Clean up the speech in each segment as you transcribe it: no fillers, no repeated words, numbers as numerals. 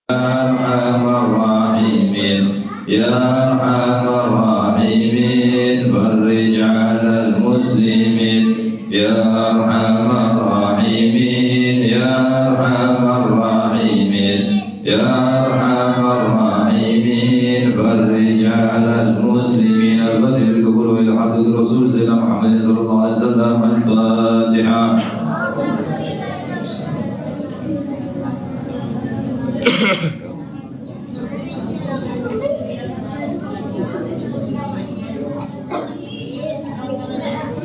أرحم الراحمين يا أرحم الراحمين فرج على المسلمين يا أرحم الراحمين يا أرحم الراحمين يا أرحم الراحمين فرج على المسلمين البدر بقبول إلى حضرة الرسول سيدنا محمد صلى الله عليه وسلم. الفاتحة.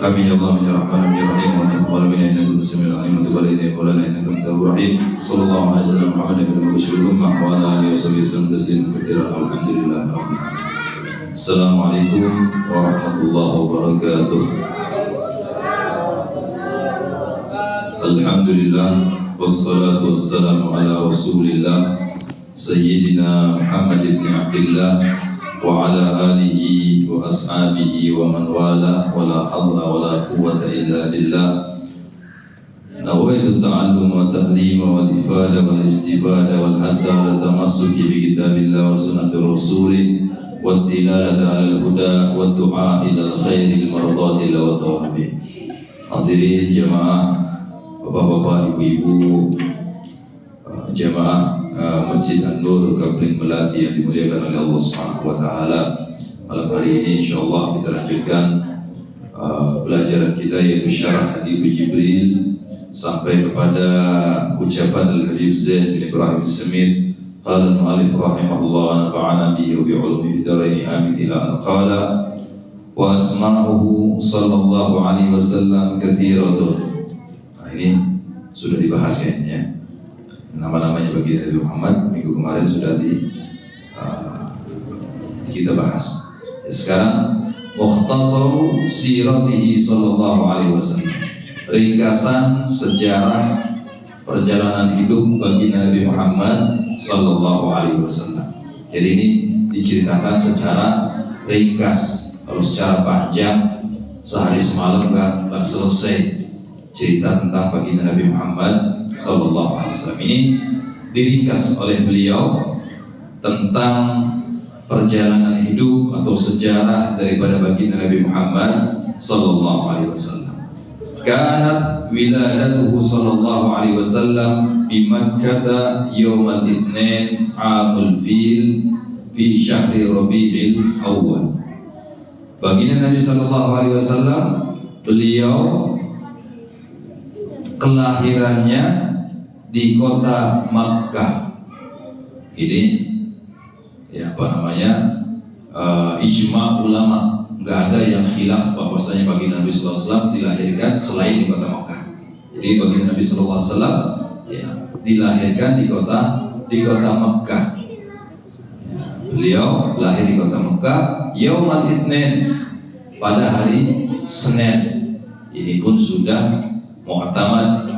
Amin ya Allah ya Rahman ya Rahim wa taqabbal minna innaka as-sami'ul 'alim wa tub 'alaina ya Maulana innaka antat-tawwabur rahim. Sallallahu alaihi wasallam Muhammadin bin Bashir ummah wa ala alihi wasallam tasliman katsiran. Alhamdulillah rabbil alamin. Assalamualaikum warahmatullahi wabarakatuh. Alhamdulillah wassalatu wassalamu ala Rasulillah Sayyidina Muhammad ibn Abdillah wa ala alihi wa ashabihi wa man wala wa la hawla wa la quwwata illa billah. Nawaitu ta'allum wa ta'lim wa ifada wal istifada wal hadda ala tamassuki bi kitabillah wa sunnati rasulih wa tilalata ala al-huda wa du'a ila al-khairi al-mardati wa thawabi. Hadirin jamaah, bapak-bapak, ibu-ibu, jamaah Masjid An-Nur Kapling Melati yang dimuliakan oleh Allah Subhanahu wa taala. Malam hari ini insyaallah kita lanjutkan pelajaran kita, yaitu syarah hadis Jibril sampai kepada ucapan Al-Habib Zain bin Ibrahim As-Samit. Qala al-mu'allif rahimahullah wa nafa'ana bihi wa bi 'ulumihi fid dharain amin ila an qala wa asma'uhu sallallahu alaihi wasallam katsiratun. Nah, ini sudah dibahas ya. Nama-namanya bagi Nabi Muhammad minggu kemarin sudah kita bahas. Sekarang mukhtasaru siratihi sallallahu alaihi wasallam, ringkasan sejarah perjalanan hidup bagi Nabi Muhammad sallallahu alaihi wasallam. Jadi ini diceritakan secara ringkas. Kalau secara panjang sehari semalam nggak selesai cerita tentang baginda Nabi Muhammad sallallahu alaihi wasallam. Ini diringkas oleh beliau tentang perjalanan hidup atau sejarah daripada baginda Nabi Muhammad sallallahu alaihi wasallam. Kanat wiladatuhu sallallahu alaihi wasallam di Makkah yaumal Itsnin amul fil fi syahri Rabiul Awwal. Baginda Nabi sallallahu alaihi wasallam, beliau kelahirannya di kota Makkah. Ini ya ijma ulama, nggak ada yang khilaf bahwasanya baginda Nabi sallallahu alaihi wasallam dilahirkan selain di kota Makkah. Jadi baginda Nabi sallallahu alaihi wasallam ya dilahirkan di kota Makkah. Ya, beliau lahir di kota Makkah yaumal Itsnin, pada hari Senin. Ini pun sudah mu'tamad,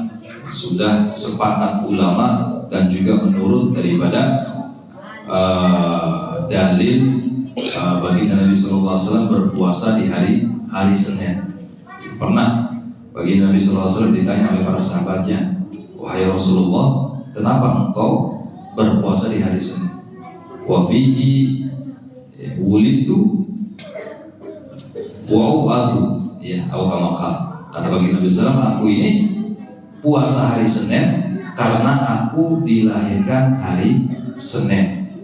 sudah sepakat ulama dan juga menurut daripada dalil baginda Nabi sallallahu alaihi wasallam berpuasa di hari Senin. Pernah baginda Nabi sallallahu alaihi wasallam ditanya oleh para sahabatnya, "Wahai Rasulullah, kenapa engkau berpuasa di hari Senin?" Wa fihi wulidtu wa u'athu, ya, atau kama kata baginda Nabi sallallahu alaihi wasallam, aku ini puasa hari Senin karena aku dilahirkan hari Senin,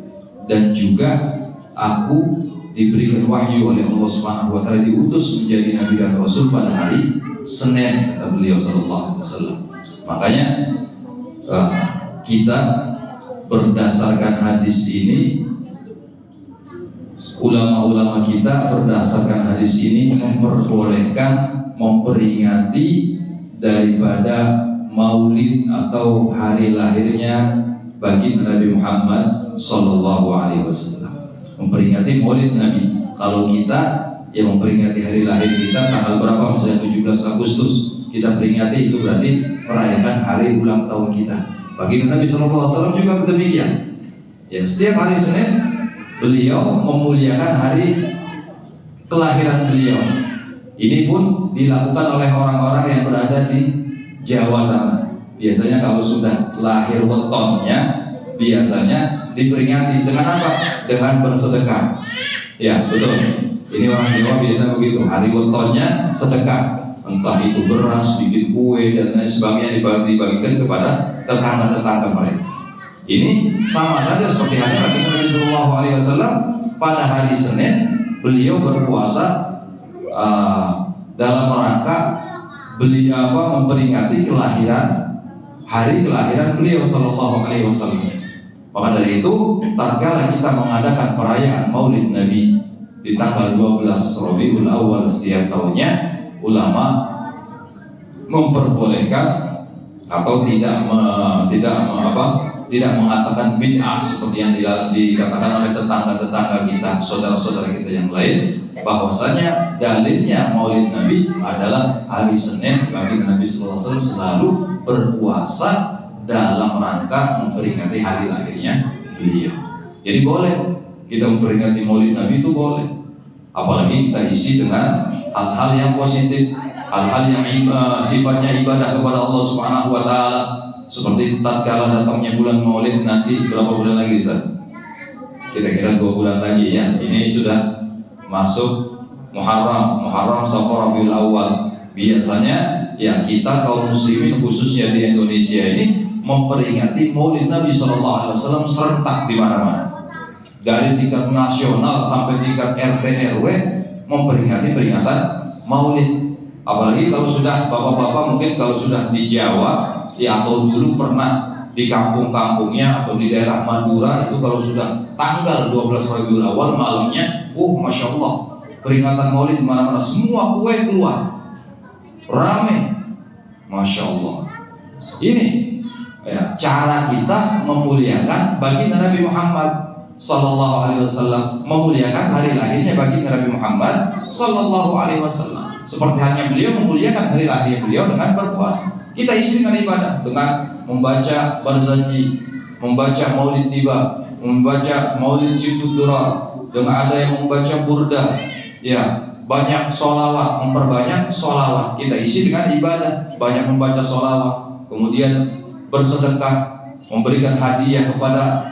dan juga aku diberikan wahyu oleh Allah Subhanahu wa taala, diutus menjadi nabi dan rasul pada hari Senin, kata beliau sallallahu alaihi wasallam. Makanya kita berdasarkan hadis ini, ulama-ulama kita berdasarkan hadis ini memperbolehkan memperingati daripada maulid atau hari lahirnya baginda Nabi Muhammad sallallahu alaihi wasallam. Memperingati maulid Nabi. Kalau kita yang memperingati hari lahir kita tanggal berapa, misalnya 17 Agustus, kita peringati, itu berarti merayakan hari ulang tahun kita. Baginda Nabi sallallahu alaihi wasallam juga demikian. Ya, setiap hari Senin beliau memuliakan hari kelahiran beliau. Ini pun dilakukan oleh orang-orang yang berada di Jawa sana. Biasanya kalau sudah lahir wetonnya, biasanya diperingati dengan apa? Dengan bersedekah. Ya betul. Ini orang Jawa biasa begitu. Hari wetonnya sedekah. Entah itu beras, bikin kue dan lain sebagainya dibagikan kepada tetangga-tetangga mereka. Ini sama saja seperti halnya Nabi Sallallahu Alaihi Wasallam pada hari Senin beliau berpuasa dalam rangka memperingati hari kelahiran beliau Sallallahu Alaihi Wasallam. Maka dari itu, tatkala kita mengadakan perayaan Maulid Nabi di tanggal 12 Rabiul Awal setiap tahunnya, ulama memperbolehkan atau tidak mengatakan bid'ah seperti yang dikatakan oleh tetangga-tetangga kita, saudara-saudara kita yang lain, bahwasanya dalilnya Maulid Nabi adalah hari Senin bagi Nabi Sallallahu Alaihi Wasallam selalu berpuasa dalam rangka memperingati hari lahirnya beliau. Jadi boleh kita memperingati Maulid Nabi, itu boleh, apalagi kita isi dengan hal-hal yang positif, hal-hal yang sifatnya ibadah kepada Allah Subhanahu wa taala. Seperti tatkala datangnya bulan Maulid nanti, berapa bulan lagi Ustaz? Kira-kira 2 bulan lagi ya. Ini sudah masuk Muharram, Safar, Rabiul Awal. Biasanya ya kita kaum muslimin khususnya di Indonesia ini memperingati Maulid Nabi Sallallahu Alaihi Wasallam serentak di mana-mana. Dari tingkat nasional sampai tingkat RT RW memperingati peringatan Maulid. Apalagi kalau sudah bapak-bapak mungkin kalau sudah di Jawa ya, atau dulu pernah di kampung-kampungnya atau di daerah Madura, itu kalau sudah tanggal 12 Rabiul Awal malamnya, Masya Allah, peringatan Maulid mana-mana, semua kue keluar, rame, Masya Allah. Ini ya, cara kita memuliakan baginda Nabi Muhammad Sallallahu Alaihi Wasallam, memuliakan hari lahirnya baginda Nabi Muhammad Sallallahu Alaihi Wasallam. Seperti halnya beliau memuliakan hari lahir beliau dengan berpuasa. Kita isi dengan ibadah, dengan membaca Barzanji, membaca Maulid Tiba, membaca Maulid Situdura, dengan ada yang membaca Burda, ya banyak sholawat, memperbanyak sholawat. Kita isi dengan ibadah, banyak membaca sholawat, kemudian bersedekah, memberikan hadiah kepada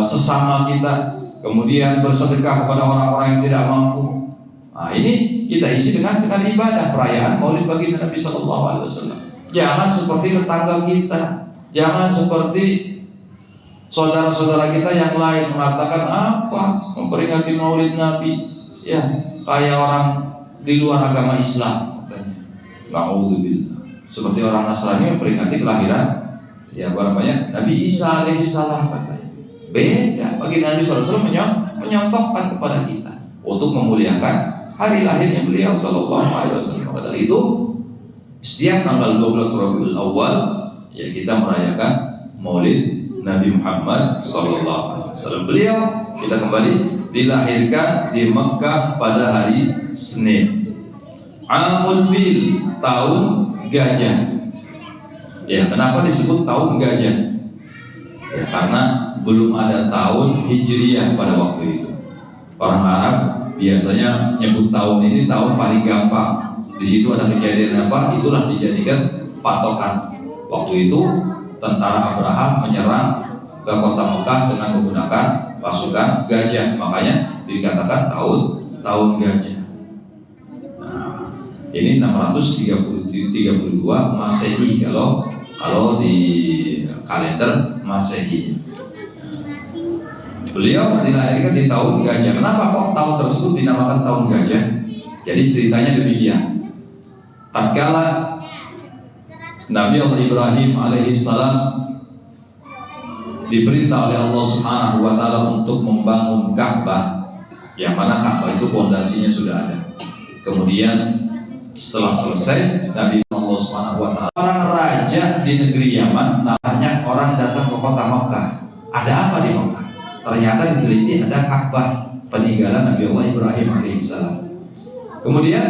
sesama kita, kemudian bersedekah kepada orang-orang yang tidak mampu. Nah, ini kita isi dengan ibadah perayaan Maulid baginda Nabi Sallallahu Alaihi Wasallam. Jangan seperti tetangga kita, jangan seperti saudara-saudara kita yang lain mengatakan apa memperingati Maulid Nabi, ya kayak orang di luar agama Islam katanya. Na'udzubillah. Seperti orang Nasrani memperingati kelahiran ya Nabi Isa alaihissalam katanya. Beda, baginda Nabi Sallallahu Alaihi Wasallam menyontohkan kepada kita untuk memuliakan hari lahirnya beliau Sallallahu Alaihi Wasallam. Maka dari itu setiap tanggal 12 Rabiul Awal ya kita merayakan Maulid Nabi Muhammad Sallallahu Alaihi Wasallam. Beliau kita kembali dilahirkan di Mekah pada hari Senin. Amul Fil, tahun gajah. Ya, kenapa disebut tahun gajah? Ya, karena belum ada tahun Hijriyah pada waktu itu. Orang Arab biasanya nyebut tahun ini tahun paling gampang. Di situ ada kejadian apa? Itulah dijadikan patokan. Waktu itu tentara Abraham menyerang ke kota Mekah dengan menggunakan pasukan gajah. Makanya dikatakan tahun gajah. Nah, ini 632 Masehi kalau di kalender Masehi. Beliau dilahirkan di tahun gajah. Kenapa kok tahun tersebut dinamakan tahun gajah? Jadi ceritanya demikian. Tatkala Nabi Allah Ibrahim alaihissalam diperintah oleh Allah Subhanahu wa taala untuk membangun Ka'bah, yang mana Ka'bah itu pondasinya sudah ada. Kemudian setelah selesai, Nabi Allah Subhanahu wa taala, orang raja di negeri Yaman, banyak orang datang ke kota Mekah. Ada apa di Mekah? Ternyata diteliti ada Ka'bah, peninggalan Nabi Allah Ibrahim alaihissalam. Kemudian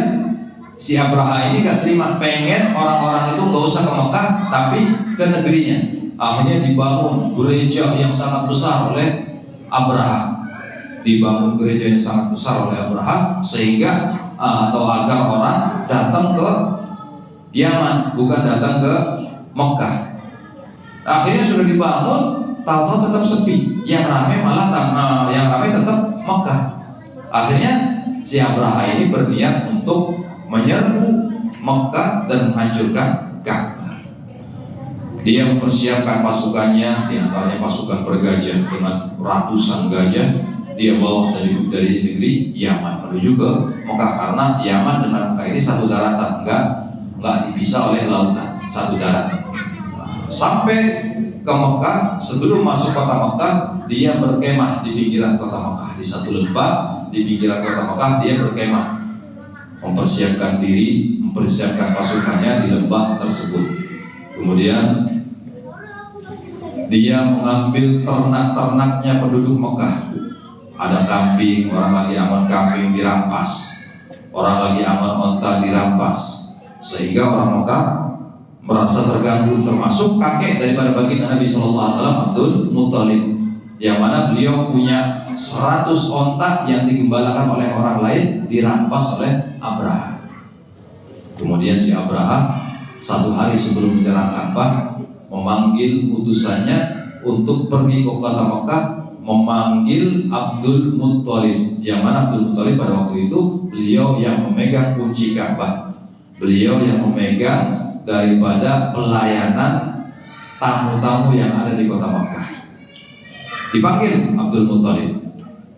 si Abraha ini gak terima, pengen orang-orang itu gak usah ke Mekah tapi ke negerinya. Akhirnya dibangun gereja yang sangat besar oleh Abraha. Dibangun gereja yang sangat besar oleh Abraha sehingga atau agar orang datang ke Yaman, bukan datang ke Mekah. Akhirnya sudah dibangun, tahu-tahu tetap sepi. Yang ramai yang ramai tetap Mekah. Akhirnya si Abraha ini berniat untuk menyerbu Mekah dan menghancurkan Ka'bah. Dia mempersiapkan pasukannya, di antaranya pasukan bergajah dengan ratusan gajah. Dia bawa dari negeri Yaman menuju ke Mekah, karena Yaman dengan Mekah ini satu daratan, enggak dipisah oleh lautan, satu daratan. Sampai ke Mekah, sebelum masuk kota Mekah, dia berkemah di pinggiran kota Mekah, di satu lembah di pinggiran kota Mekah. Dia berkemah, mempersiapkan diri, mempersiapkan pasukannya di lembah tersebut. Kemudian dia mengambil ternak-ternaknya penduduk Mekah. Ada kambing, orang lagi aman kambing dirampas, orang lagi aman onta dirampas, sehingga orang Mekah merasa terganggu, termasuk kakek daripada baginda Nabi SAW, Abdul Muthalib, yang mana beliau punya 100 onta yang digembalakan oleh orang lain, dirampas oleh Abraha. Kemudian si Abraha satu hari sebelum menyerang Ka'bah memanggil utusannya untuk pergi ke kota Mekah, memanggil Abdul Muthalib, yang mana Abdul Muthalib pada waktu itu beliau yang memegang kunci Ka'bah, beliau yang memegang daripada pelayanan tamu-tamu yang ada di kota Mekah. Dipanggil Abdul Muthalib.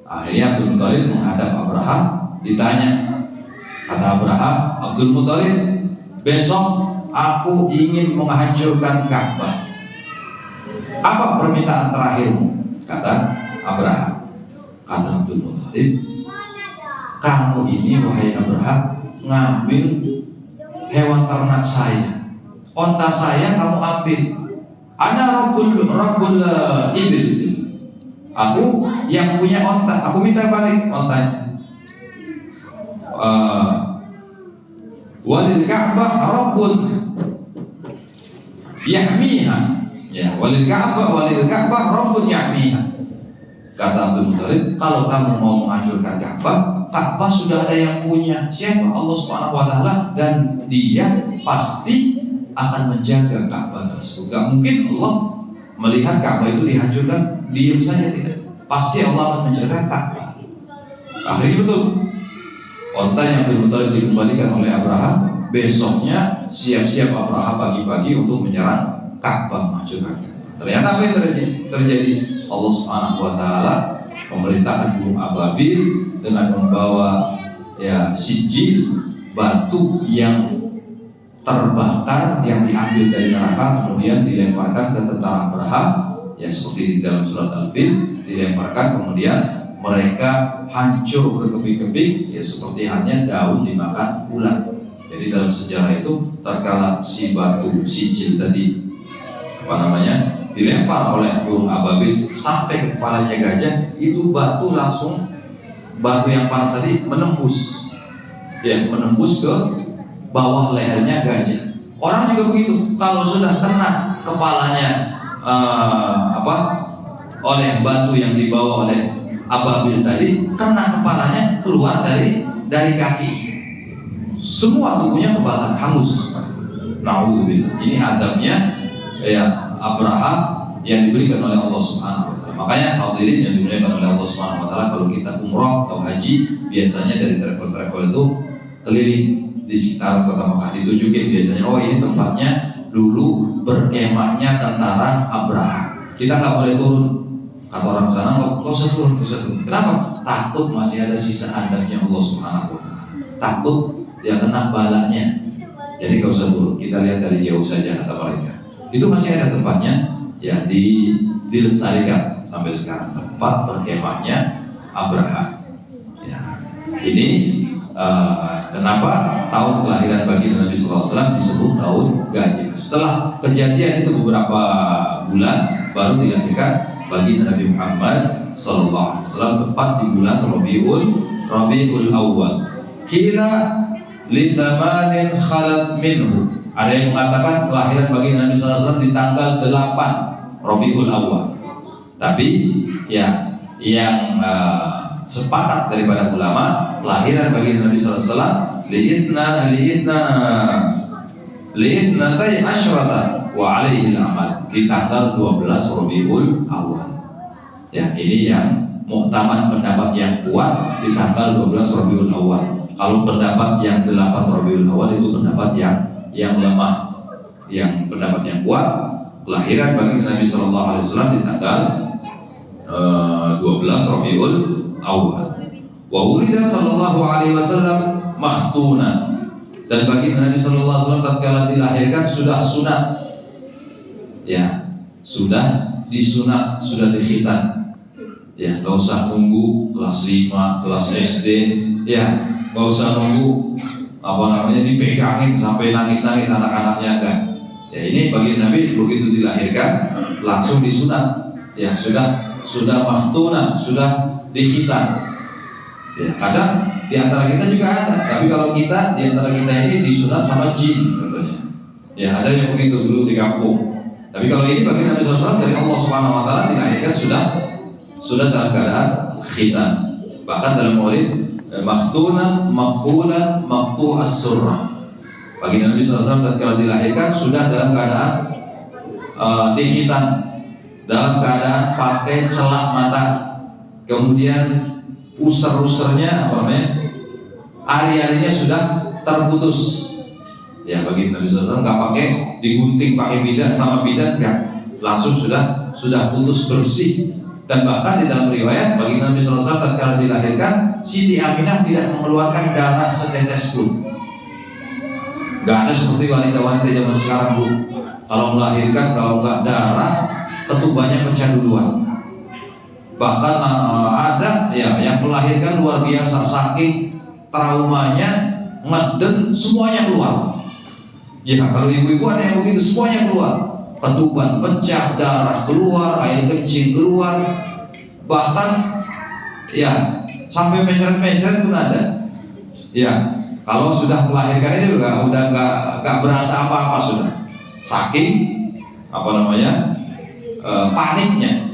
Akhirnya Abdul Muthalib menghadap Abraha, ditanya. Kata Abraha, Abdul Muthalib, besok aku ingin menghancurkan Ka'bah. Apa permintaan terakhirmu? Kata Abraha. Kata Abdul Muthalib, kamu ini wahai Abraha ngambil hewan ternak saya, onta saya kamu ambil. Ana rabbul ibil. Aku yang punya onta, aku minta balik ontanya. Walil Ka'bah rabbun yahmiha. Ya, walil Ka'bah rabbun yahmiha. Kata Abdul Muthalib, kalau kamu mau menghancurkan Ka'bah sudah ada yang punya. Siapa? Allah Subhanahu wa taala, dan dia pasti akan menjaga Ka'bah tersebut. Gak mungkin Allah melihat Ka'bah itu dihancurkan diam saja, tidak. Pasti Allah akan menjaga Ka'bah. Akhirnya betul, onta yang Abdul Muthalib dikembalikan oleh Abraha. Besoknya siap-siap Abraha pagi-pagi untuk menyerang Ka'bah, menghancurkan Ka'bah. Ternyata apa yang terjadi? Allah Subhanahu wa taala memerintahkan burung ababil dengan membawa sijil, batu yang terbakar yang diambil dari neraka, kemudian dilemparkan ke tentara Abraha, ya seperti di dalam surat Al-Fil, dilemparkan, kemudian mereka hancur berkeping-keping, ya seperti halnya daun dimakan ular. Jadi dalam sejarah itu, terkala si batu sijil tadi dilempar oleh burung ababil sampai ke kepalanya gajah, itu batu yang panas tadi menembus ke bawah lehernya gajah. Orang juga begitu, kalau sudah kena kepalanya oleh batu yang dibawa oleh ababil tadi, kena kepalanya keluar dari kaki, semua tubuhnya kebakar, hangus. Na'udzubillah. Ini adabnya Abraha yang diberikan oleh Allah Subhanahu wa taala. Makanya hadirin yang dimuliakan oleh Allah Subhanahu wa taala, kalau kita umrah atau haji, biasanya dari travel itu keliling di sekitar kota Mekah, ditunjukin biasanya, oh ini tempatnya dulu berkemahnya tentara Abraha. Kita nggak boleh turun. Kata orang sana, nggak usah turun. Kenapa? Takut masih ada sisa adabnya Allah Subhanahu wa taala. Takut dia kena balanya. Jadi nggak usah turun. Kita lihat dari jauh saja, kata mereka. Itu masih ada tempatnya, ya dilestarikan sampai sekarang, tempat berkemahnya Abraha. Ya, ini kenapa tahun kelahiran baginda Nabi SAW disebut tahun gajah. Setelah kejadian itu beberapa bulan, baru dilahirkan baginda Nabi Muhammad SAW, tepat di bulan Rabiul Awal. Kila litamanin khalat minhu. Ada yang mengatakan kelahiran baginda Nabi SAW di tanggal 8 Rabiul Awal. Tapi yang sepakat daripada ulama, kelahiran baginda Nabi SAW li'itna asyrata wa alaihi al-amal, di tanggal 12 Rabiul Awal. Ya, ini yang muktamad, pendapat yang kuat di tanggal 12 Rabiul Awal. Kalau pendapat yang 8 Rabiul Awal itu pendapat yang lemah. Yang pendapat yang kuat, kelahiran bagi Nabi Shallallahu Alaihi Wasallam di tanggal 12 Rabiul Awal. Wa wulida Shallallahu Alaihi Wasallam makhtuna, dan bagi Nabi Shallallahu Alaihi Wasallam tatkala dilahirkan sudah sunat, ya sudah disunat, sudah dikhitan, ya nggak usah nunggu kelas 5, kelas SD, ya nggak usah nunggu dipegangin sampai nangis-nangis anak-anaknya, enggak. Ya ini bagi Nabi begitu dilahirkan langsung disunat, ya sudah makhtuna, sudah dikhitan. Ya kadang di antara kita juga ada, tapi kalau di antara kita ini disunat sama jin contohnya. Ya ada yang begitu dulu di kampung. Tapi kalau ini bagi Nabi SAW dari Allah Subhanahu Wa Taala dilahirkan sudah dalam keadaan khitan. Bahkan dalam maulid makhtunan, makhulan, maktu'as surah. Bagi Nabi SAW tatkala dilahirkan sudah dalam keadaan dikhitan, dalam keadaan pakai celak mata, kemudian user-usernya ari-arinya sudah terputus. Ya bagi Nabi SAW nggak pakai digunting pakai bidan sama bidan, nggak, langsung sudah putus bersih. Dan bahkan di dalam riwayat bagi Nabi SAW tatkala dilahirkan Siti Aminah tidak mengeluarkan darah setetes pun. Gak ada seperti wanita-wanita zaman sekarang, Bu. Kalau melahirkan, kalau nggak darah, ketubannya pecah duluan. Bahkan ada ya yang melahirkan luar biasa, saking traumanya ngeden semuanya keluar. Ya kalau ibu-ibu ada yang begitu, semuanya keluar. Ketuban pecah, darah keluar, air kencing keluar, bahkan ya sampai mencret-mencret pun ada. Ya. Kalau sudah melahirkan ini udah nggak berasa apa-apa sudah, saking paniknya.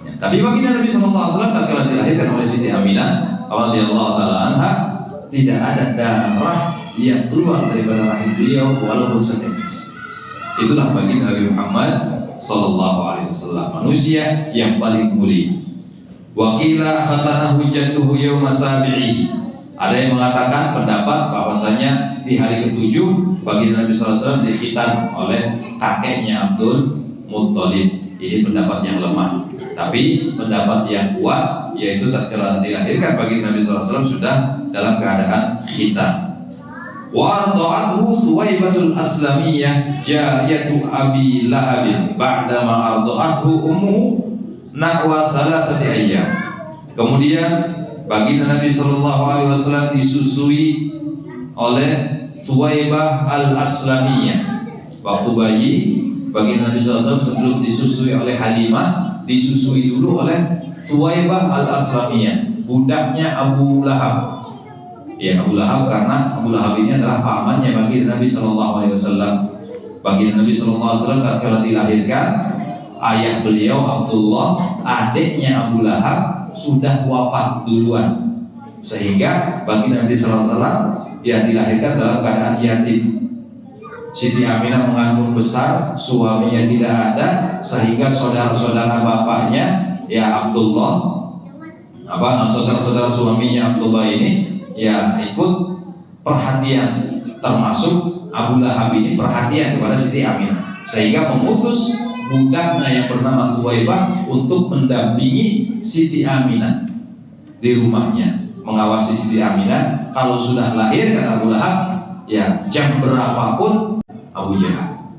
Ya, tapi bagi Nabi Shallallahu Alaihi Wasallam tatkala dilahirkan oleh Siti Aminah radhiyallahu taala anha, tidak ada darah yang keluar daripada rahim beliau walaupun setetes. Itulah bagi Nabi Muhammad Sallallahu Alaihi Wasallam manusia yang paling mulia. Wakila khatanahu jadduhu yawma sabi'ihi. Ada yang mengatakan pendapat bahwasanya di hari ke-7 bagi Nabi SAW dikhitan oleh kakeknya Abdul Muttalib. Ini pendapat yang lemah. Tapi pendapat yang kuat yaitu tatkala dilahirkan bagi Nabi SAW sudah dalam keadaan khitan. Wa arda'athu Thuwaibatul Aslamiyah jariyatu Abi Lahab ba'da ma arda'athu ummuhu nahwa 3 ayyam. Kemudian bagi Nabi Shallallahu Alaihi Wasallam disusui oleh Thuwaibah al-Aslamiyah. Waktu bayi, bagi Nabi SAW sebelum disusui oleh Halimah, disusui dulu oleh Thuwaibah al-Aslamiyah, budaknya Abu Lahab. Ya Abu Lahab, karena Abu Lahab ini adalah pamannya bagi Nabi Shallallahu Alaihi Wasallam. Bagi Nabi Shallallahu Alaihi Wasallam tatkala dilahirkan, ayah beliau Abdullah, adiknya Abu Lahab sudah wafat duluan, sehingga bagi Nabi SAW ya dilahirkan dalam keadaan yatim. Siti Aminah mengandung besar, suaminya tidak ada, sehingga saudara-saudara bapaknya ya Abdullah, saudara-saudara suaminya Abdullah ini ya ikut perhatian, termasuk Abu Lahab ini perhatian kepada Siti Aminah, sehingga memutus budaknya yang bernama Thuwaibah untuk mendampingi Siti Aminah di rumahnya, mengawasi Siti Aminah. Kalau sudah lahir kata Abu Lahab, ya jam berapapun Abu Jahal,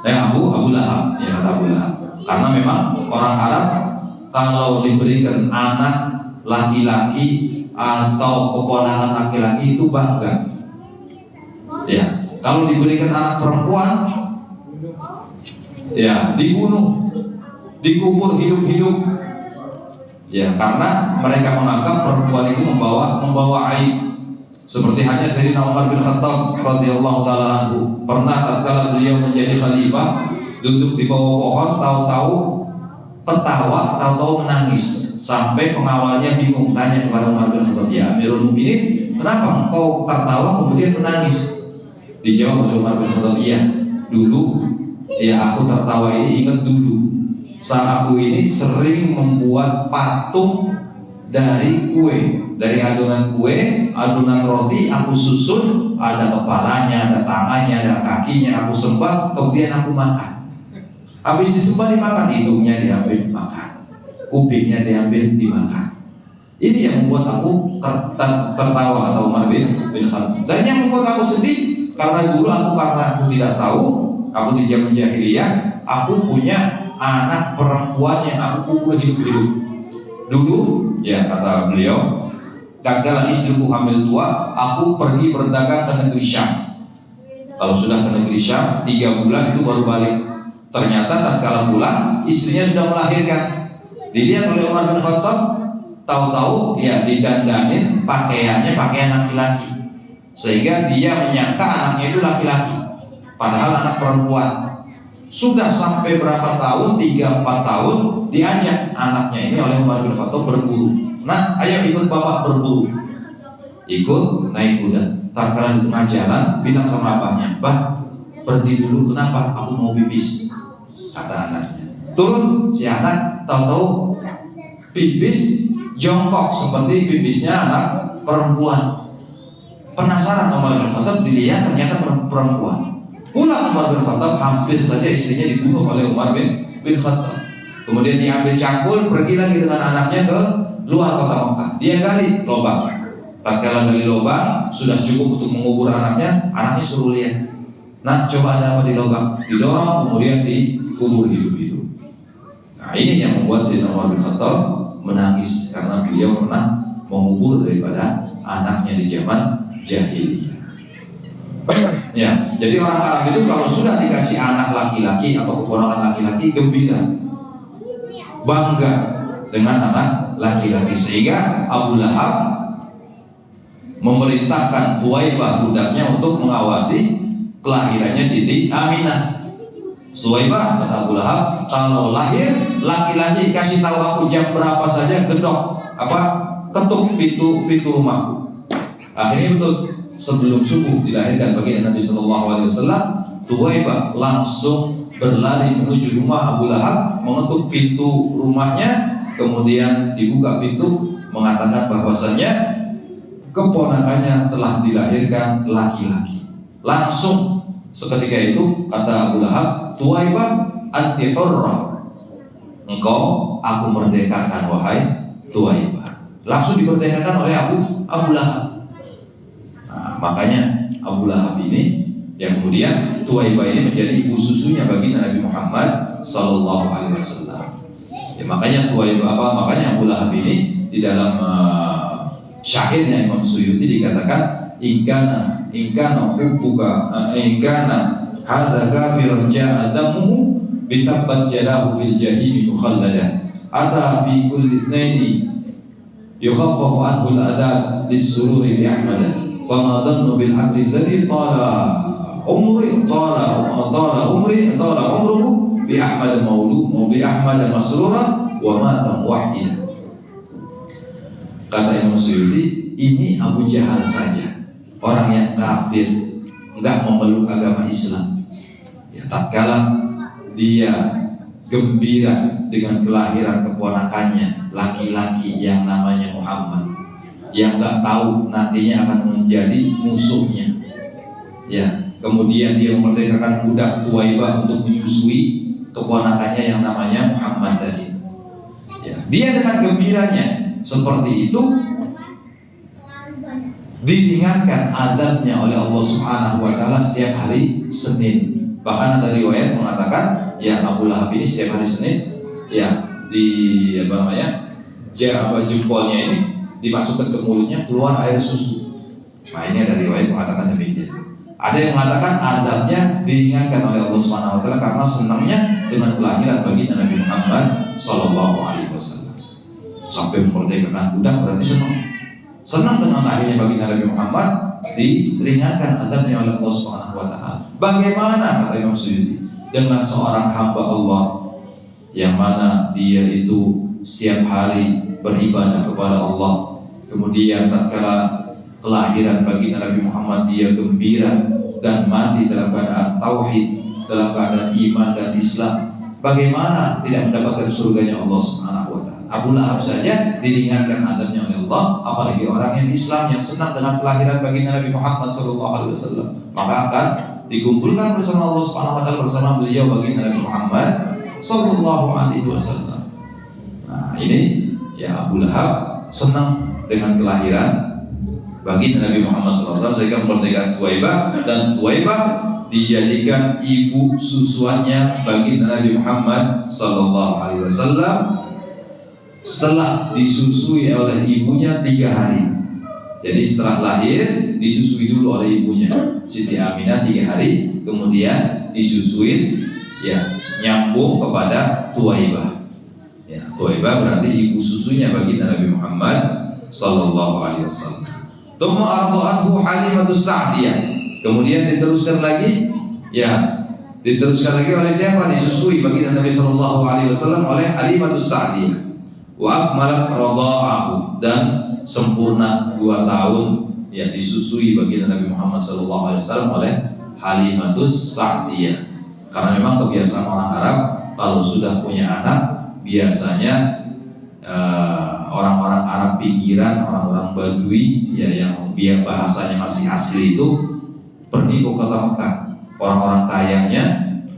Abu Lahab, ya kata Abu Lahab. Karena memang orang Arab kalau diberikan anak laki-laki atau keponakan laki-laki itu bangga. Ya, kalau diberikan anak perempuan, ya dibunuh, dikubur hidup-hidup. Ya, karena mereka menganggap perempuan itu membawa aib. Seperti hanya Sayyidina Umar bin Khattab radhiyallahu taala anhu, pernah tatkala beliau menjadi khalifah, duduk di bawah pohon, tahu-tahu ketawa, tahu-tahu menangis, sampai pengawalnya bingung, tanya kepada Umar bin Khattab, "Ya Amirul Mukminin, kenapa engkau tertawa kemudian menangis?" Dijawab oleh Umar bin Khattab, "Iya, dulu Ya, aku tertawa ini ingat dulu saat aku ini sering membuat patung dari kue, dari adonan kue, adonan roti, aku susun, ada kepalanya, ada tangannya, ada kakinya, aku sembah, kemudian aku makan. Habis disembah dimakan, hidungnya diambil makan, kupingnya diambil dimakan. Ini yang membuat aku tertawa, atau Umar bin Khattab. Dan yang membuat aku sedih karena dulu karena aku tidak tahu, aku di zaman jahiliyah, aku punya anak perempuan yang aku kubur hidup-hidup. Dulu, ya kata beliau, tatkala istriku hamil tua, aku pergi berdagang ke negeri Syam. Kalau sudah ke negeri Syam, 3 bulan itu baru balik. Ternyata tatkala pulang, istrinya sudah melahirkan. Dilihat oleh Umar bin Khattab, tahu-tahu ya didandanin pakaiannya pakaian laki-laki, sehingga dia menyangka anaknya itu laki-laki, padahal anak perempuan. Sudah sampai berapa tahun, 3-4 tahun, diajak anaknya ini oleh Umar bin Khattab berburu. Nah, ayo ikut bapak berburu. Ikut naik kuda. Tatkala di tengah jalan, bilang sama abahnya, "Bah, berhenti dulu, kenapa? Aku mau pipis," kata anaknya. Turun si anak, tahu-tahu pipis jongkok seperti pipisnya anak perempuan. Penasaran Umar bin Khattab, dilihat ternyata perempuan. Pulang Umar bin Khattab, hampir saja istrinya dibunuh oleh Umar bin Khattab. Kemudian diambil cangkul, pergi lagi dengan anaknya ke luar kota Mekah. Dia gali lubang. Tatkala gali lubang, sudah cukup untuk mengubur anaknya. Anaknya suruh lihat. Nah, coba ada apa di lubang? Didorong, kemudian dikubur hidup-hidup. Nah, ini yang membuat Sayyidina Umar bin Khattab menangis karena beliau pernah mengubur daripada anaknya di zaman jahiliyah. Ya, jadi orang Arab itu kalau sudah dikasih anak laki-laki atau keponakan laki-laki, gembira, bangga dengan anak laki-laki. Sehingga Abu Lahab memerintahkan Thuwaibah budaknya untuk mengawasi kelahirannya Siti Aminah. Thuwaibah, kata Abu Lahab, kalau lahir laki-laki kasih tahu aku jam berapa saja, gedok ketuk pintu rumahku. Akhirnya betul, sebelum subuh dilahirkan baginda Nabi SAW, Thuwaibah langsung berlari menuju rumah Abu Lahab, mengetuk pintu rumahnya, kemudian dibuka pintu, mengatakan bahwasannya keponakannya telah dilahirkan laki-laki. Langsung seketika itu kata Abu Lahab, "Thuwaibah, anti hurrah, engkau aku merdekakan wahai Thuwaibah." Langsung dimerdekakan oleh Abu Lahab. Nah, makanya Abu Lahab ini, yang kemudian Thuwaibah ini menjadi ibu susunya baginda Nabi Muhammad SAW. Ya, makanya makanya Abu Lahab ini di dalam syairnya Imam Suyuti dikatakan, ingkana hubbuka ingkana hadza kafiran ja'a damuhu bitabbat yadahu fil jahim mukhallada ata fi kulli ithnaini yukhaffafu anhu al-adab lis-sururi bi ahmada. Fama dhannu bil abdi alladhi tala umruhu bi Ahmad maulud bi Ahmad masrura wa mata muwahhida. Kata Imam Suyuti, ini Abu Jahal saja, orang yang kafir, enggak memeluk agama Islam. Ya, tatkala dia gembira dengan kelahiran keponakannya laki-laki yang namanya Muhammad, yang nggak tahu nantinya akan menjadi musuhnya. Ya, kemudian dia memerdekakan budak Thuwaibah untuk menyusui keponakannya yang namanya Muhammad tadi. Ya, dia dengan gembiranya seperti itu diringankan adabnya oleh Allah Subhanahu wa taala setiap hari Senin. Bahkan ada riwayat mengatakan, ya Abu Lahab ini setiap hari Senin, ya di jempolnya ini dimasukkan ke mulutnya, keluar air susu. Nah, ini ada riwayat mengatakan demikian. Ada yang mengatakan adabnya diringankan oleh Allah Subhanahu wa taala karena senangnya dengan kelahiran baginda Nabi Muhammad SAW. Sampai memerdekakan budak berarti senang dengan lahirnya baginda Nabi Muhammad, diringankan adabnya oleh Allah Subhanahu wa taala. Bagaimana, kata Imam Suyuti, dengan seorang hamba Allah yang mana dia itu setiap hari beribadah kepada Allah, kemudian tatkala kelahiran baginda Nabi Muhammad dia gembira dan mati dalam keadaan tauhid, dalam keadaan iman dan Islam, bagaimana tidak mendapatkan surganya Allah Subhanahu wa taala? Abu Lahab saja diringankan adabnya oleh Allah, apalagi orang yang Islam yang senang dengan kelahiran baginda Nabi Muhammad SAW. Maka akan dikumpulkan bersama Allah Subhanahu wa taala bersama beliau baginda Nabi Muhammad SAW. Nah, ini ya Abu Lahab senang dengan kelahiran baginda Nabi Muhammad SAW sehingga memerdekakan Thuwaibah, dan Thuwaibah dijadikan ibu susuannya baginda Nabi Muhammad SAW setelah disusui oleh ibunya 3 hari. Jadi setelah lahir disusui dulu oleh ibunya Siti Aminah 3 hari, kemudian disusuin ya nyambung kepada Thuwaibah. Ya, Thuwaibah berarti ibu susunya baginda Nabi Muhammad SAW. Tsumma arda'athu Halimatus Sa'diyah. Kemudian diteruskan lagi, ya, diteruskan lagi oleh siapa? Disusui baginda Nabi SAW oleh Halimatus Sa'diyah. Wa akmalat radha'ahu, dan sempurna 2 tahun ya disusui baginda Nabi Muhammad SAW oleh Halimatus Sa'diyah. Karena memang kebiasaan orang Arab kalau sudah punya anak biasanya orang-orang Arab pinggiran, orang-orang Badui ya yang dia bahasanya masih asli itu pergi ke kota Mekah. Orang-orang kayanya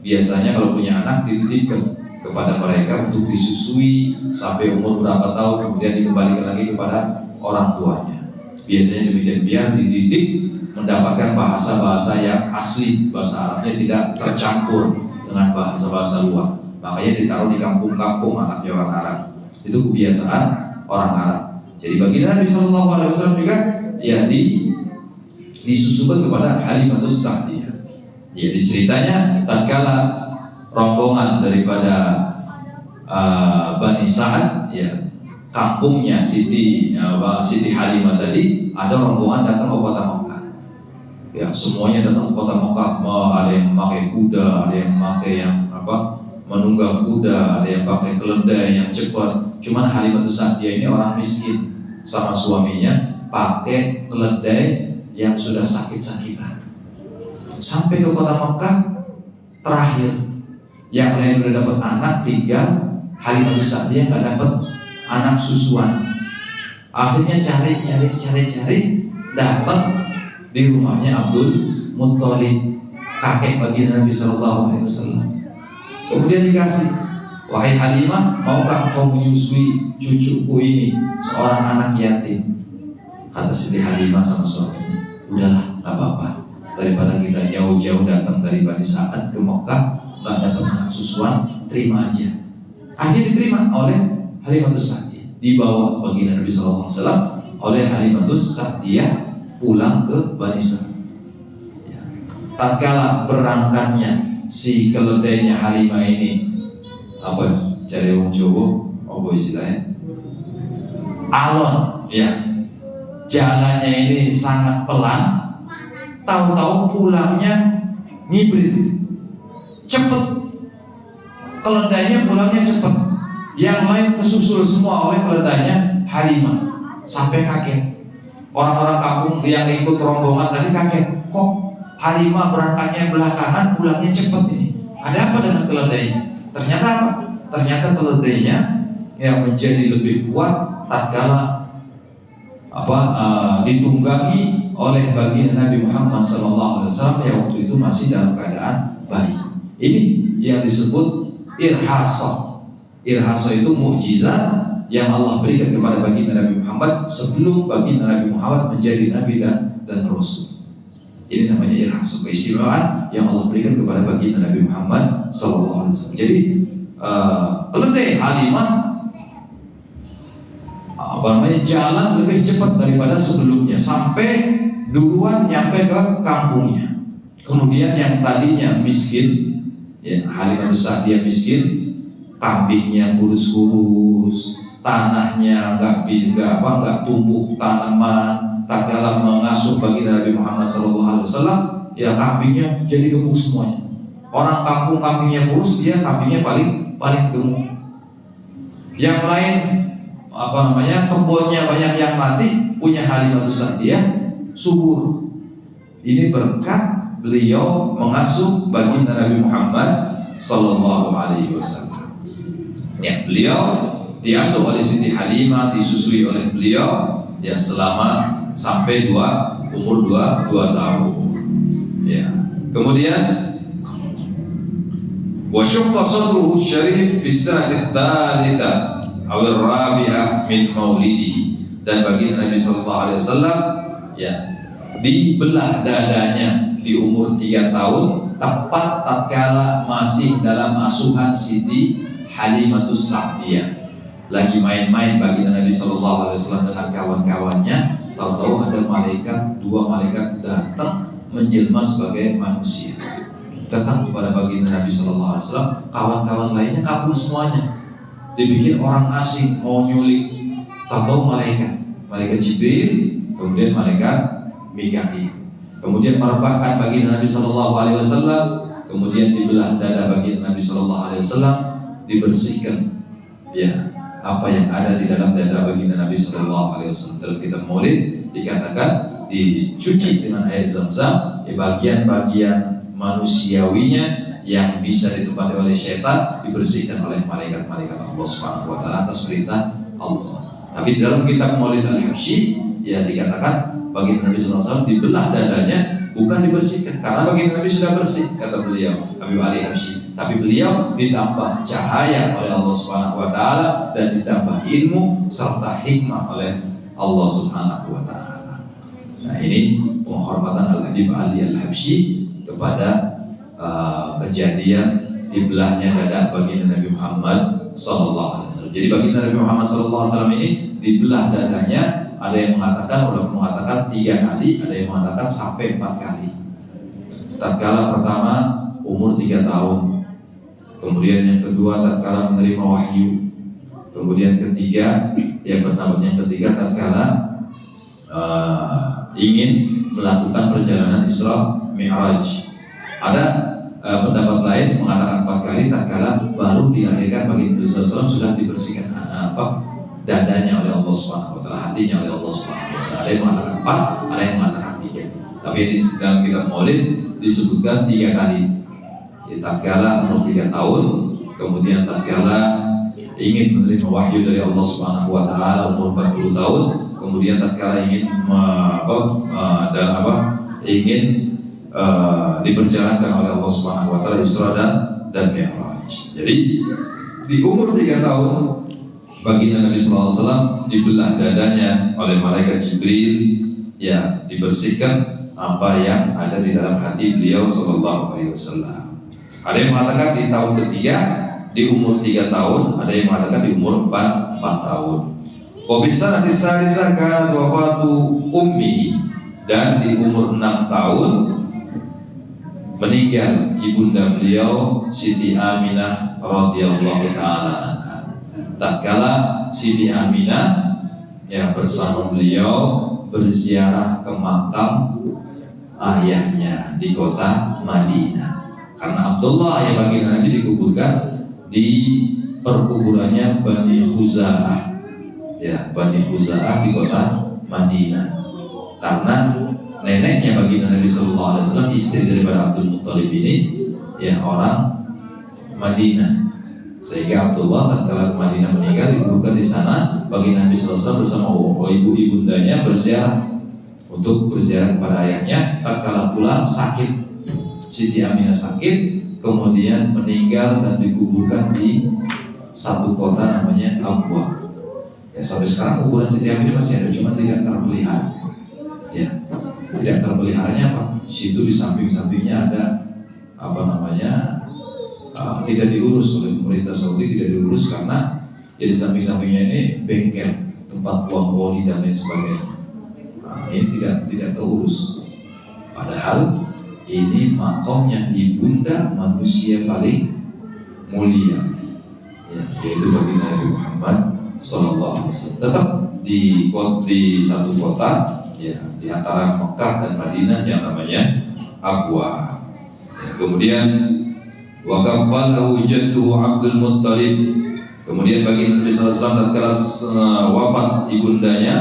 biasanya kalau punya anak dititipkan kepada mereka untuk disusui sampai umur berapa tahun, kemudian dikembalikan lagi kepada orang tuanya. Biasanya demikian, biar dididik mendapatkan bahasa-bahasa yang asli, bahasa Arabnya tidak tercampur dengan bahasa-bahasa luar. Makanya ditaruh di kampung-kampung anaknya orang Arab. Itu kebiasaan orang Arab. Jadi baginda Nabi SAW juga ya disusukan kepada Halimatus Sa'diyah. Jadi ceritanya tatkala rombongan daripada Bani Sa'ad ya, kampungnya Siti Halimah tadi, ada rombongan datang ke kota Mekah. Ya, semuanya datang ke kota Mekah. Ada yang memakai kuda, ada yang memakai menunggang kuda, ada yang pakai keledai yang cepat. Cuman Halimatus Sa'diyah ini orang miskin, sama suaminya pakai keledai yang sudah sakit-sakitan. Sampai ke kota Mekah, terakhir yang lain udah dapat anak, tinggal Halimatus Sa'diyah nggak dapat anak susuan. Akhirnya cari, dapat di rumahnya Abdul Muttalib, kakek baginda Nabi SAW. Kemudian dikasih, wahai Halimah, maukah kau menyusui cucuku ini, seorang anak yatim? Kata Siti Halimah sama suaminya, udahlah, nggak apa-apa, daripada kita jauh-jauh datang dari Bani Sa'ad ke Mekah nggak dapat anak susuan, terima aja. Akhirnya diterima oleh Halimatus Sa'diyah, dibawa baginda Nabi SAW oleh Halimatus Sa'diyah pulang ke Bani Sa'ad. Ya. Tatkala berangkatnya si keledainya Halimah ini, apa cari wong Jawa, apa istilahnya? Alon, ya. Jalannya ini sangat pelan. Tahu-tahu pulangnya ngibrit, cepet. Keledainya pulangnya cepet. Yang lain kesusul semua oleh keledainya Halimah, sampai kaget. Orang-orang kampung yang ikut rombongan tadi kaget, kok Halimah berangkatnya belakangan, pulangnya cepet ini. Ada apa dengan keledainya? Ternyata apa? Ternyata keledainya yang menjadi lebih kuat tatkala ditunggangi oleh baginda Nabi Muhammad SAW yang waktu itu masih dalam keadaan bayi. Ini yang disebut irhasa. Irhasa itu mukjizat yang Allah berikan kepada baginda Nabi Muhammad sebelum baginda Nabi Muhammad menjadi Nabi dan Rasul. Ini namanya irhasa, keistimewaan yang Allah berikan kepada baginda Nabi Muhammad SAW. Jadi keledai Halimah jalan lebih cepat daripada sebelumnya, sampai duluan nyampe ke kampungnya. Kemudian yang tadinya miskin, ya Halimatus Sa'diyah miskin, kambingnya kurus-kurus, tanahnya nggak tumbuh tanaman. Tatkala mengasuh baginda Nabi Muhammad SAW, ya kambingnya jadi gemuk semuanya. Orang kampung kambingnya kurus, dia kambingnya paling gemuk. Yang lain kebunnya banyak yang mati, punya Halimatus Sa'diyah subur. Ini berkat beliau mengasuh baginda Nabi Muhammad sallallahu alaihi wasallam. Ya, beliau diasuh oleh Siti Halimah, disusui oleh beliau ya selama sampai umur 2 tahun. Ya. Kemudian wa syaqqa sadruhu syarif fi sanati tsalitsah aw ar-rabi'ah min maulidihi, dan baginda Nabi sallallahu alaihi wasallam ya dibelah dadanya di umur 3 tahun tepat tatkala masih dalam asuhan Siti Halimatus Sa'diyah. Lagi main-main baginda Nabi sallallahu alaihi wasallam dengan kawan-kawannya, tahu-tahu ada dua malaikat datang menjelma sebagai manusia. Datang kepada baginda Nabi sallallahu alaihi wasallam, kawan-kawan lainnya kabur semuanya. Dibikin orang asing mau nyulik, tahu-tahu malaikat Jibril, kemudian malaikat Mikail. Kemudian merebahkan baginda Nabi sallallahu alaihi wasallam, kemudian dibelah dada baginda Nabi sallallahu alaihi wasallam, dibersihkan ya apa yang ada di dalam dada baginda Nabi sallallahu alaihi wasallam. Dalam kitab Maulid dikatakan dicuci dengan air Zam-Zam, bagian-bagian manusiawinya yang bisa ditempati oleh syaitan dibersihkan oleh malaikat-malaikat Allah Subhanahu wa taala atas perintah Allah. Tapi di dalam kitab Maulid Al-Habsyi ya dikatakan baginda Nabi sallallahu alaihi wasallam dibelah dadanya, bukan dibersihkan karena baginda Nabi sudah bersih, kata beliau Habib Ali Habsyi, tapi beliau ditambah cahaya oleh Allah Subhanahu wa taala dan ditambah ilmu serta hikmah oleh Allah Subhanahu wa taala. Nah, ini penghormatan Al-Habib Ali Al-Habsyi kepada kejadian dibelahnya dada baginda Nabi Muhammad sallallahu alaihi wasallam. Jadi baginda Nabi Muhammad sallallahu alaihi wasallam ini dibelah dadanya, ada yang mengatakan 3 kali, ada yang mengatakan sampai 4 kali. Tatkala pertama umur 3 tahun, kemudian yang kedua tatkala menerima wahyu, kemudian ketiga tatkala ingin melakukan perjalanan Isra Mi'raj. Ada pendapat lain mengatakan 4 kali tatkala baru dilahirkan baginda Nabi sallallahu alaihi wasallam, sudah dibersihkan dadanya oleh Allah Subhanahu wa taala, hatinya oleh Allah Subhanahu wa taala. Ada yang mengatakan 4, ada yang mengatakan 3. Tapi di dalam kitab Maulid disebutkan 3 kali. Ya, tatkala umur 3 tahun, kemudian tatkala ingin menerima wahyu dari Allah Subhanahu wa taala umur 40 tahun, kemudian tatkala ingin diperjalankan oleh Allah Subhanahu wa taala Isra dan Mi'raj. Jadi di umur 3 tahun baginda Nabi sallallahu alaihi wasallam dibelah dadanya oleh malaikat Jibril, ya dibersihkan apa yang ada di dalam hati beliau sallallahu alaihi wasallam. Ada yang mengatakan di tahun ketiga, di umur 3 tahun, ada yang mengatakan di umur 4 tahun. Wa fi sanati tsalisah kanat wafatu ummi, dan di umur 6 tahun meninggal ibunda beliau Siti Aminah radhiyallahu taala anha. Tatkala Siti Aminah yang bersama beliau berziarah ke makam ayahnya di kota Madinah. Karena Abdullah ayah baginda Nabi dikuburkan di perkuburannya Bani Khuza'ah, ya Bani Khuza'ah di kota Madinah. Karena neneknya baginda Nabi sallallahu alaihi wasallam, istri daripada Abdul Muttalib ini ya orang Madinah. Sehingga Abdullah tatkala ke Madinah meninggal dikuburkan di sana, baginda Nabi sallallahu alaihi wasallam bersama ibu-ibundanya berziarah untuk berziarah kepada ayahnya. Tatkala pulang sakit, Siti Aminah sakit, kemudian meninggal dan dikuburkan di satu kota namanya Abwa. Ya, sampai sekarang kuburan Siti Aminah masih ada, cuma tidak terpelihara. Ya, tidak terpeliharanya apa? Situ di samping-sampingnya ada tidak diurus oleh pemerintah Saudi, tidak diurus karena ya di samping-sampingnya ini bengkel, tempat buang oli dan lain sebagainya. Nah, ini tidak terurus. Padahal ini makomnya ibunda manusia paling mulia, ya, yaitu baginda Nabi Muhammad sallallahu alaihi wasallam. Tetap di satu kota, ya, di antara Mekah dan Madinah yang namanya Abwa. Ya, kemudian wa kafalahu jadduhu Abdul Muttalib. Kemudian baginda Nabi sallallahu alaihi wasallam tatkala wafat ibundanya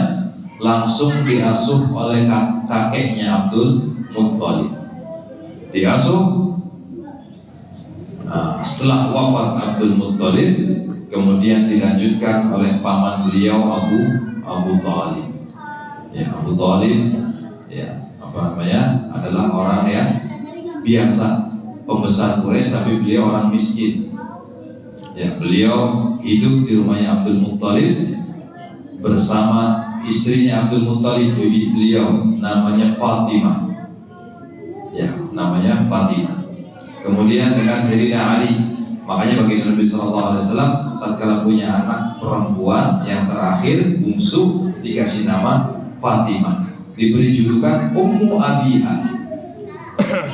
langsung diasuh oleh kakeknya Abdul Muttalib. diasuh. Setelah wafat Abdul Muttalib, kemudian dilanjutkan oleh paman beliau Abu Thalib. Ya, Abu Thalib ya adalah orang yang biasa, pembesar Quraisy, tapi beliau orang miskin. Ya, beliau hidup di rumahnya Abdul Muttalib bersama istrinya Abdul Muttalib, bibi beliau namanya Fatimah. Ya, namanya Fatimah. Kemudian dengan Sayyidina Ali. Makanya bagi Nabi SAW, tatkala punya anak perempuan yang terakhir bungsu, dikasih nama Fatimah, diberi julukan Ummu Abiha.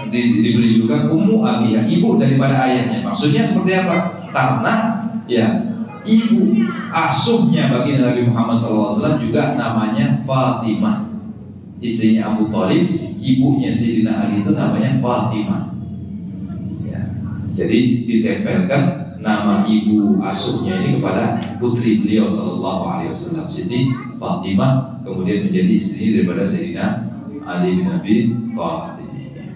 Diberi julukan Ummu Abiha, ibu daripada ayahnya. Maksudnya seperti apa? Karena ya ibu asuhnya bagi Nabi Muhammad SAW juga namanya Fatimah. Istrinya Abu Thalib, ibunya Sayyidina Ali itu namanya Fatimah. Jadi ditempelkan nama ibu asuhnya ini kepada putri beliau Sallallahu Alaihi Wasallam, Siti Fatimah, kemudian menjadi istri daripada Sayyidina Ali bin Abi Thalib.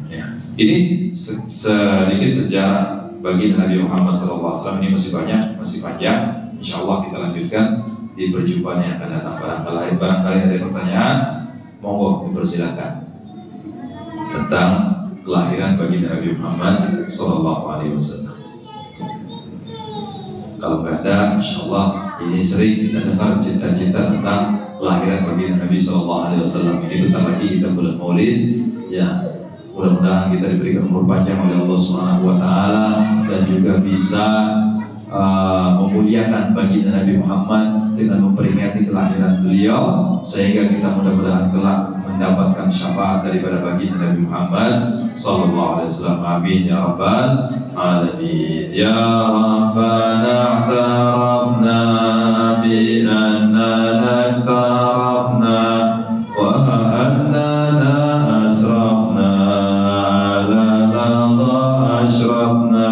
Ya. Ini sedikit sejarah bagi Nabi Muhammad Sallallahu Alaihi Wasallam. Ini masih banyak, masih panjang. Insya Allah kita lanjutkan di perjumpaan yang akan datang. Barangkali ada pertanyaan, monggo dipersilakan tentang kelahiran bagi Nabi Muhammad Sallallahu Alaihi Wasallam. Kalau nggak ada, insya Allah ini sering kita dengar cerita-cerita tentang kelahiran bagi Nabi Sallallahu Alaihi Wasallam. Ini bentar lagi kita bulan Maulid, ya mudah-mudahan kita diberikan umur panjang oleh Allah Subhanahu Wa Taala dan juga bisa memuliakan baginda Nabi Muhammad dengan memperingati kelahiran beliau, sehingga kita mudah-mudahan kelak mendapatkan syafaat daripada baginda Nabi Muhammad Sallallahu Alaihi Wasallam. Amin ya rabbal alamin. Ya Rabbana i'tarafna bi annana i'tarafna wa annana asrafna la nadha ashrafna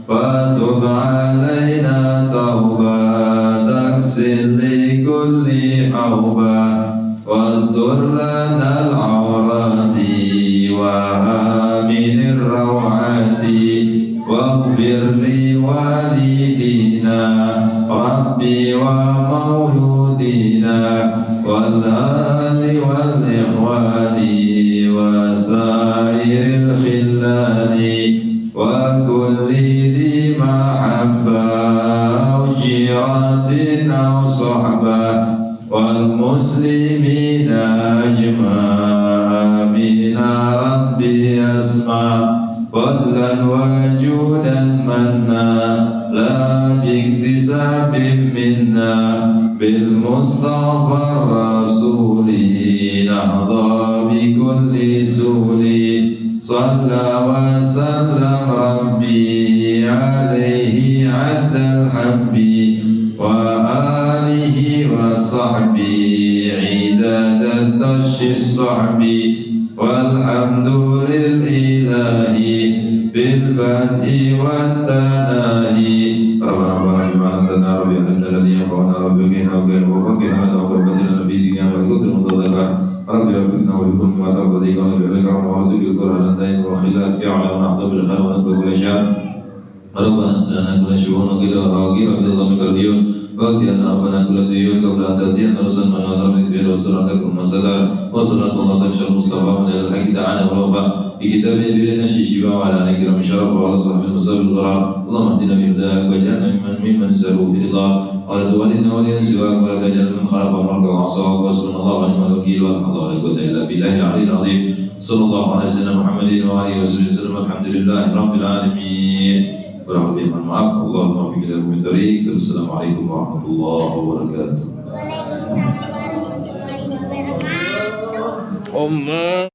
fatub alaina tawbah taghsil li kulli hawbah wastur lana al-awrati wa amin ar-rawati waghfir li walidina rabbi wa mauludina wal ahli wal ikhwani wa sairil khillani wa kulli dhi mahabba aw jiratin aw sahbah والمسلمين أجمعين. آمين ربي أسمع فضلا وجودا منا لا باكتساب منا بالمصطفى الرسول نهضى بكل سهول صلى وسلم ربي عليه عد الحب وآله وصحبه عداد الدش الصحب والحمد للإله بالبدء والتناهي. ربنا بما أنزلنا ربي أنت الذي ينفعنا ربي وقنا وقربتنا في دنيا والقدر المتضرع ربي وفقنا وبكل ما تقضي قال بالكرم وارزق القرآن الدائم وخلات فعلا ونحضر بالخير ونكبر كل شر. ربنا استعنا كل شؤون وغير وغير بالله من الديون وقت أن ربنا كل ديون قبل أن تأتينا رسل من ونرمي الدين وصلاة تكون مسدار وصلاة الله تكشف المصطفى من الحق دعانا ورفع بكتاب بلنا الشيشبا وعلى نكرم الشرف وعلى صحب المصاب الغرار. اللهم اهدنا بهداك واجعلنا ممن نزلوا في رضاك قال والدنا وليا سواك ولا تجعل من خلف امرك وعصاك واسمنا الله ونعم الوكيل والحمد ولا قوة الا بالله العلي العظيم. صلى الله على سيدنا محمد وعلى اله وصحبه وسلم. الحمد لله رب العالمين. Kurang lebih mohon maaf. Allahumma fiqh ila min tariq. Assalamualaikum warahmatullahi wabarakatuh. Waalaikumsalam warahmatullahi wabarakatuh.